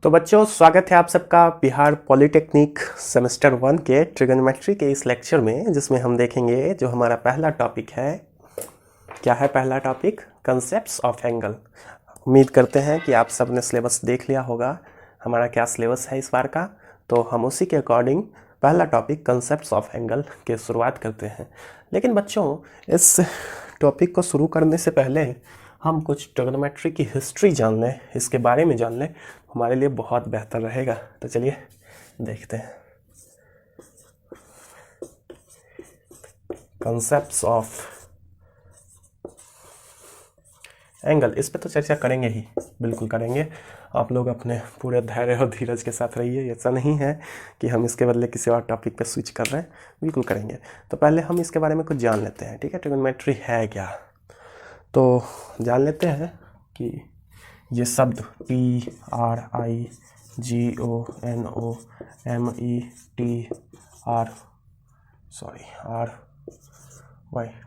तो बच्चों, स्वागत है आप सबका बिहार पॉलिटेक्निक सेमेस्टर 1 के ट्रिगोनोमेट्री के इस लेक्चर में, जिसमें हम देखेंगे जो हमारा पहला टॉपिक है। क्या है पहला टॉपिक? Concepts of angle. उम्मीद करते हैं कि आप सब ने सिलेबस देख लिया होगा। हमारा क्या सिलेबस है इस बार का, तो हम उसी के अकॉर्डिंग पहला टॉपिक कंसेप्ट्स ऑफ एंगल के शुरुआत करते हैं। लेकिन बच्चों, इस टॉपिक को शुरू करने से पहले हम कुछ ट्रिगोनोमेट्री की हिस्ट्री जान लें, इसके बारे में जान लें, हमारे लिए बहुत बेहतर रहेगा। तो चलिए देखते हैं कंसेप्ट्स ऑफ एंगल। इस पे तो चर्चा करेंगे ही, बिल्कुल करेंगे। आप लोग अपने पूरे धैर्य और धीरज के साथ रहिए। ऐसा नहीं है कि हम इसके बदले किसी और टॉपिक पे स्विच कर रहे हैं, बिल्कुल करेंगे। तो पहले हम इसके बारे में कुछ जान लेते हैं, ठीक है? ट्रिगोनोमेट्री है क्या, तो जान लेते हैं कि ये शब्द RIGONOMETRY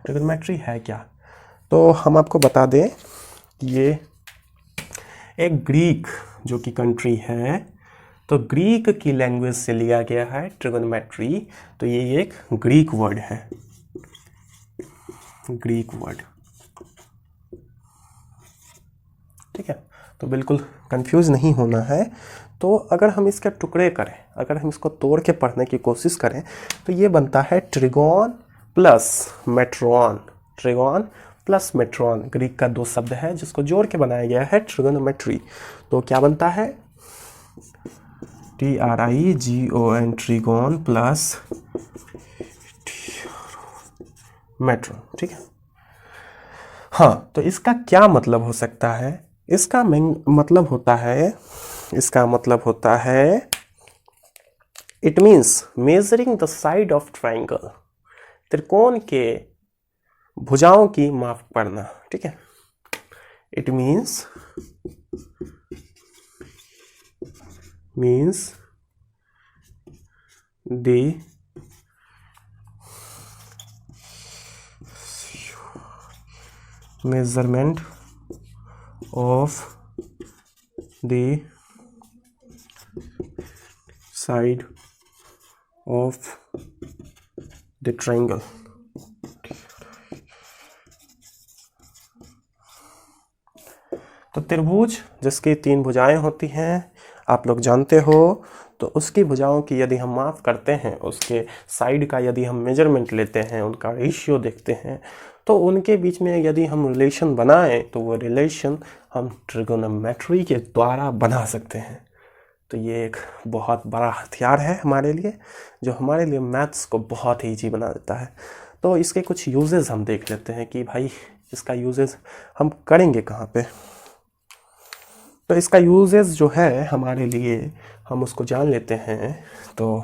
ट्रिगोनोमेट्री है क्या। तो हम आपको बता दें कि ये एक ग्रीक जो कि कंट्री है, तो ग्रीक की लैंग्वेज से लिया गया है ट्रिगोनोमेट्री। तो ये एक ग्रीक वर्ड है, ग्रीक वर्ड, ठीक है? तो बिल्कुल कंफ्यूज नहीं होना है। तो अगर हम इसके टुकड़े करें, अगर हम इसको तोड़ के पढ़ने की कोशिश करें, तो ये बनता है ट्रिगोन प्लस मेट्रॉन। ट्रिगोन प्लस मेट्रॉन ग्रीक का दो शब्द है जिसको जोड़ के बनाया गया है ट्रिगोनोमेट्री। तो क्या बनता है? TRIGON, ट्रिगोन प्लस मेट्रॉन, ठीक है? हाँ, तो इसका क्या मतलब हो सकता है? इसका मतलब होता है it means measuring the side of triangle. त्रिकोण के भुजाओं की माप करना, ठीक है? It means the measurement of the side of the triangle। तो त्रिभुज जिसकी तीन भुजाएं होती हैं, आप लोग जानते हो, तो उसकी भुजाओं की यदि हम माप करते हैं, उसके साइड का यदि हम मेजरमेंट लेते हैं, उनका रेशियो देखते हैं, तो उनके बीच में यदि हम रिलेशन बनाएं, तो वो रिलेशन हम ट्रिगोनोमेट्री के द्वारा बना सकते हैं। तो ये एक बहुत बड़ा हथियार है हमारे लिए, जो हमारे लिए मैथ्स को बहुत ही ईजी बना देता है। तो इसके कुछ यूजेस हम देख लेते हैं कि भाई इसका यूजेस हम करेंगे कहाँ पे। तो इसका यूजेस जो है हमारे लिए, हम उसको जान लेते हैं। तो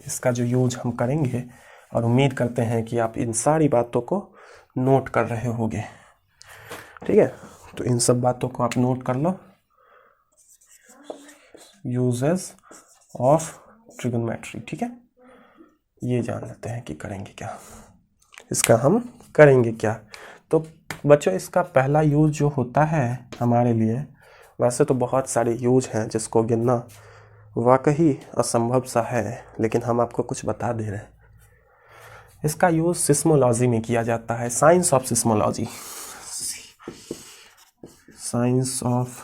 इसका जो यूज हम करेंगे, और उम्मीद करते हैं कि आप इन सारी बातों को नोट कर रहे होंगे, ठीक है? तो इन सब बातों को आप नोट कर लो। यूजेस ऑफ ट्रिगोनोमेट्री, ठीक है? ये जान लेते हैं कि करेंगे क्या, इसका हम करेंगे क्या। तो बच्चों, इसका पहला यूज जो होता है हमारे लिए, वैसे तो बहुत सारे यूज हैं जिसको गिनना वाकई असंभव सा है, लेकिन हम आपको कुछ बता दे रहे हैं। इसका यूज सिस्मोलॉजी में किया जाता है, science of seismology, science of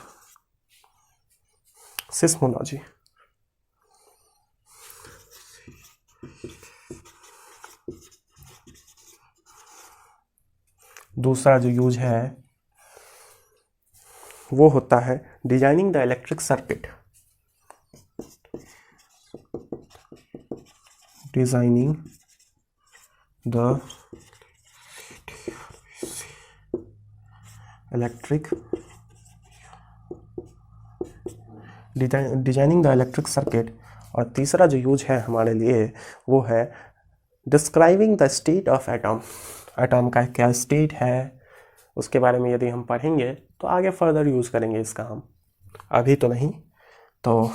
seismology. दूसरा जो यूज है वो होता है designing the electric circuit, designing the electric circuit. और तीसरा जो यूज है हमारे लिए वो है describing the state of atom. Atom का क्या स्टेट है, उसके बारे में यदि हम पढ़ेंगे तो आगे फर्दर यूज करेंगे इसका हम, अभी तो नहीं। तो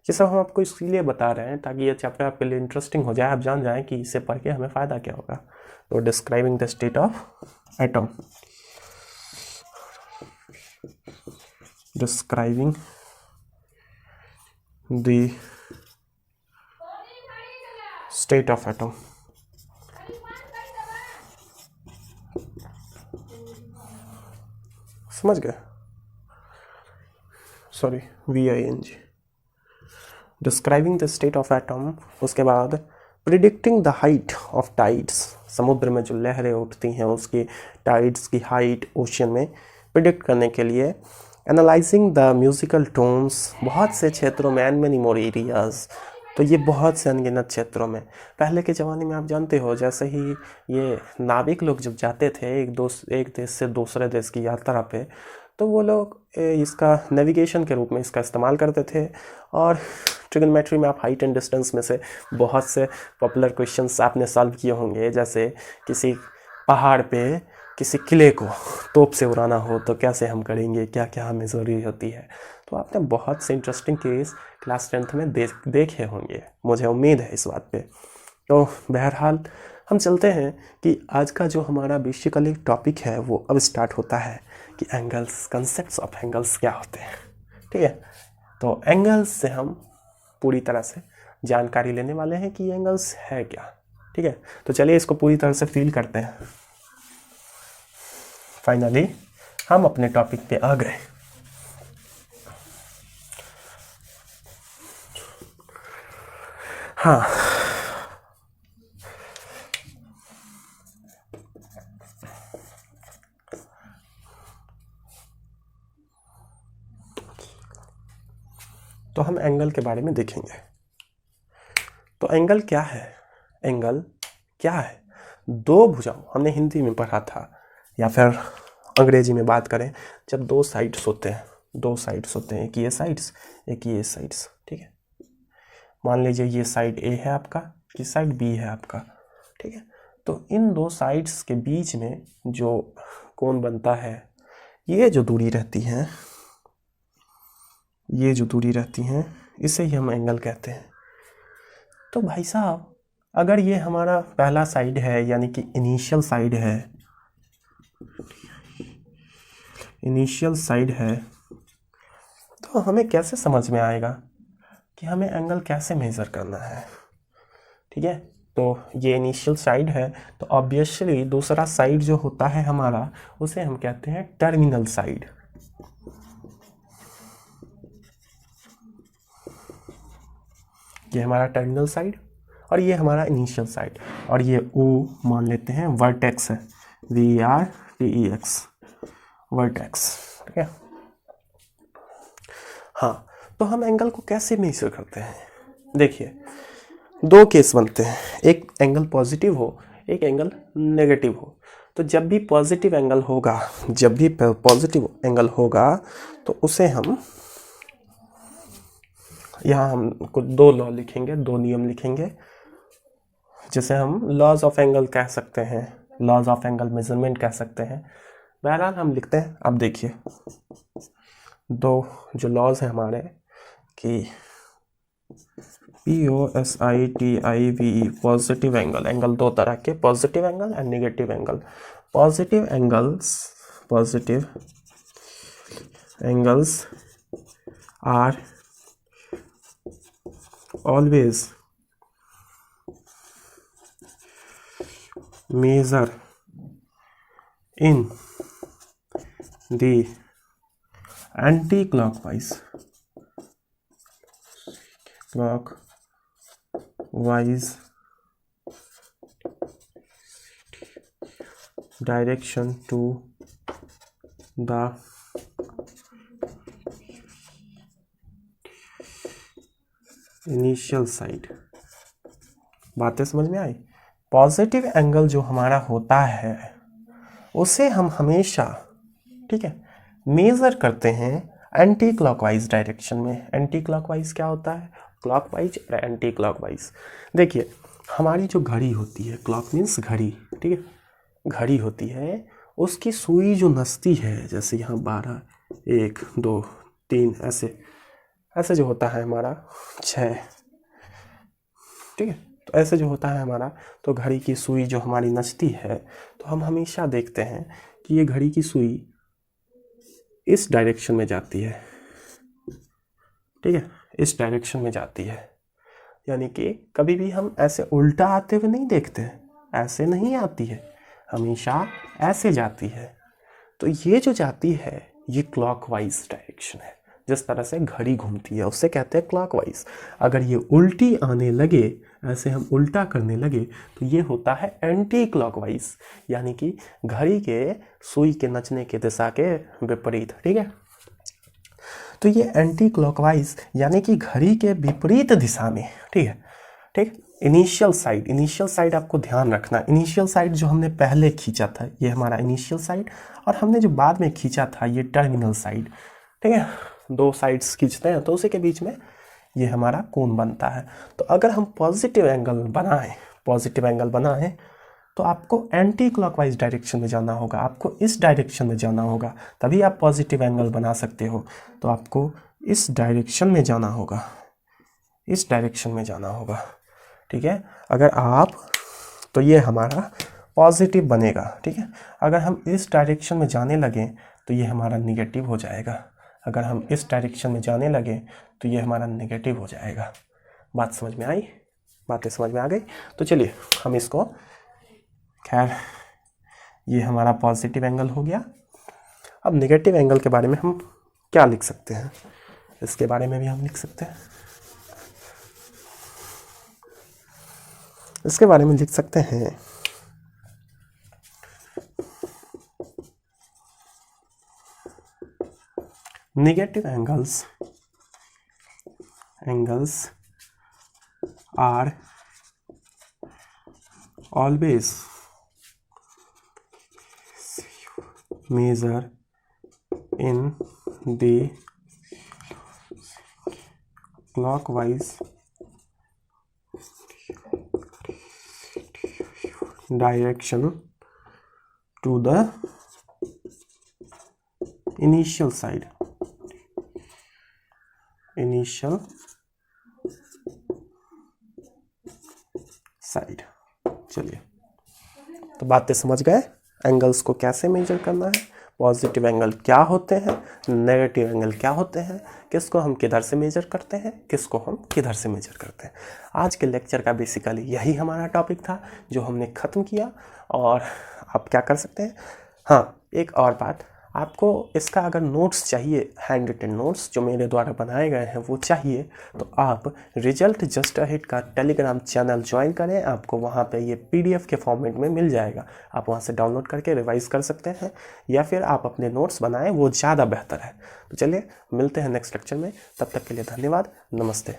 ये सब हम आपको इसलिए बता रहे हैं ताकि ये चैप्टर आपके लिए इंटरेस्टिंग हो जाए, आप जान जाएं कि इसे पढ़ के हमें फ़ायदा क्या होगा। तो describing the state of atom, describing the state of atom. समझ गए? Sorry, VING, describing the state of atom. उसके बाद predicting the height of tides, समुद्र में जो लहरें उठती हैं उसकी टाइड्स की हाइट ओशियन में प्रिडिक्ट करने के लिए। एनालाइजिंग द म्यूजिकल टोन्स, बहुत से क्षेत्रों में, एंड मेनी मोर एरियाज, तो ये बहुत से अनगिनत क्षेत्रों में। पहले के ज़माने में आप जानते हो, जैसे ही ये नाविक लोग जब जाते थे एक देश से दूसरे देश की यात्रा पे, तो वो लोग इसका नेविगेशन के रूप में इसका इस्तेमाल करते थे। और ट्रिग्नोमेट्री में आप हाइट एंड डिस्टेंस में से बहुत से पॉपुलर क्वेश्चंस आपने सॉल्व किए होंगे, जैसे किसी पहाड़ पे किसी किले को तोप से उड़ाना हो तो कैसे हम करेंगे, क्या क्या हमें ज़रूरी होती है। तो आपने बहुत से इंटरेस्टिंग केस क्लास 10th में देखे होंगे, मुझे उम्मीद है इस बात पे। तो बहरहाल हम चलते हैं कि आज का जो हमारा बेसिकली टॉपिक है वो अब स्टार्ट होता है कि एंगल्स, कंसेप्ट्स ऑफ एंगल्स क्या होते हैं। ठीक है, तो एंगल्स से हम पूरी तरह से जानकारी लेने वाले हैं कि एंगल्स है क्या। ठीक है, तो चलिए इसको पूरी तरह से फील करते हैं। फाइनली हम अपने टॉपिक पे आ गए। हाँ, तो हम एंगल के बारे में देखेंगे। तो एंगल क्या है? एंगल क्या है? दो भुजाओं, हमने हिंदी में पढ़ा था या फिर अंग्रेजी में बात करें, जब दो साइड्स होते हैं, एक ये साइड्स, एक ये साइड्स। ठीक है, मान लीजिए ये साइड A है आपका, ये साइड B है आपका। ठीक है, तो इन दो साइड्स के बीच में जो कोण बनता है, ये जो दूरी रहती है, ये जो दूरी रहती है, इसे ही हम एंगल कहते हैं। तो भाई साहब, अगर ये हमारा पहला साइड है, यानी कि इनिशियल साइड है, तो हमें कैसे समझ में आएगा कि हमें एंगल कैसे मेज़र करना है। ठीक है, तो ये इनिशियल साइड है, तो ऑब्वियसली दूसरा साइड जो होता है हमारा, उसे हम कहते हैं टर्मिनल साइड। ये हमारा टर्मिनल साइड और ये हमारा इनिशियल साइड, और ये O मान लेते हैं वर्टेक्स है, VERTEX, वर्टेक्स। ठीक है, हाँ, तो हम एंगल को कैसे मेजर करते हैं? देखिए, दो केस बनते हैं, एक एंगल पॉजिटिव हो, एक एंगल नेगेटिव हो। तो जब भी पॉजिटिव एंगल होगा, तो उसे हम यहाँ हम कुछ दो लॉ लिखेंगे, दो नियम लिखेंगे, जिसे हम लॉज ऑफ एंगल कह सकते हैं, लॉज ऑफ एंगल मेजरमेंट कह सकते हैं। बहरहाल हम लिखते हैं। अब देखिए, दो जो लॉज हैं हमारे कि POSITIVE, पॉजिटिव एंगल दो तरह के, positive angle and negative angle. Positive angles are always measure in the anti-clockwise direction to the initial side. बातें समझ में आई? पॉजिटिव एंगल जो हमारा होता है उसे हम हमेशा, ठीक है, मेजर करते हैं एंटी क्लॉकवाइज डायरेक्शन में। एंटी क्लॉकवाइज क्या होता है? क्लॉकवाइज और एंटी क्लॉकवाइज। देखिए, हमारी जो घड़ी होती है, क्लॉक मीन्स घड़ी, ठीक है, घड़ी होती है, उसकी सुई जो नसती है, जैसे यहाँ 12, 1, 2, 3, ऐसे जो होता है हमारा 6, ठीक है, तो ऐसे जो होता है हमारा, तो घड़ी की सुई जो हमारी नचती है, तो हम हमेशा देखते हैं कि ये घड़ी की सुई इस डायरेक्शन में जाती है, ठीक है, इस डायरेक्शन में जाती है। यानी कि कभी भी हम ऐसे उल्टा आते हुए नहीं देखते हैं, ऐसे नहीं आती है, हमेशा ऐसे जाती है। तो ये जो जाती है ये क्लॉकवाइज डायरेक्शन है। जिस तरह से घड़ी घूमती है उसे कहते हैं क्लॉकवाइज। अगर ये उल्टी आने लगे, ऐसे हम उल्टा करने लगे, तो ये होता है एंटी क्लॉकवाइज, यानी कि घड़ी के सुई के नचने के दिशा के विपरीत, ठीक है। तो ये एंटी क्लॉकवाइज यानी कि घड़ी के विपरीत दिशा में, ठीक है, ठीक। इनिशियल साइड आपको ध्यान रखना, इनिशियल साइड जो हमने पहले खींचा था ये हमारा इनिशियल साइड, और हमने जो बाद में खींचा था ये टर्मिनल साइड, ठीक है। दो साइड्स खींचते हैं तो उसी के बीच में ये हमारा कोण बनता है। तो अगर हम पॉजिटिव एंगल बनाएं तो आपको एंटी क्लॉकवाइज डायरेक्शन में जाना होगा, आपको इस डायरेक्शन में जाना होगा, तभी आप पॉजिटिव एंगल बना सकते हो। तो आपको इस डायरेक्शन में जाना होगा, इस डायरेक्शन में जाना होगा, ठीक है। अगर आप, तो ये हमारा पॉजिटिव बनेगा, ठीक है। अगर हम इस डायरेक्शन में जाने लगें तो ये हमारा निगेटिव हो जाएगा, अगर हम इस डायरेक्शन में जाने लगे तो ये हमारा नेगेटिव हो जाएगा। बात समझ में आई? बातें समझ में आ गई? तो चलिए हम इसको, खैर ये हमारा पॉजिटिव एंगल हो गया। अब नेगेटिव एंगल के बारे में हम क्या लिख सकते हैं, इसके बारे में भी हम लिख सकते हैं। इसके बारे में लिख सकते हैं negative angles are always measured in the clockwise direction to the initial side, चलिए तो बातें समझ गए, एंगल्स को कैसे मेजर करना है, पॉजिटिव एंगल क्या होते हैं, नेगेटिव एंगल क्या होते हैं, किसको हम किधर से मेजर करते हैं, किसको हम किधर से मेजर करते हैं। आज के लेक्चर का बेसिकली यही हमारा टॉपिक था जो हमने ख़त्म किया। और आप क्या कर सकते हैं, हाँ एक और बात, आपको इसका अगर नोट्स चाहिए, हैंड रिटन नोट्स जो मेरे द्वारा बनाए गए हैं वो चाहिए, तो आप रिजल्ट जस्ट अहेड का टेलीग्राम चैनल ज्वाइन करें। आपको वहाँ पे ये PDF के फॉर्मेट में मिल जाएगा, आप वहाँ से डाउनलोड करके रिवाइज कर सकते हैं, या फिर आप अपने नोट्स बनाएं, वो ज़्यादा बेहतर है। तो चलिए मिलते हैं नेक्स्ट लेक्चर में, तब तक के लिए धन्यवाद, नमस्ते।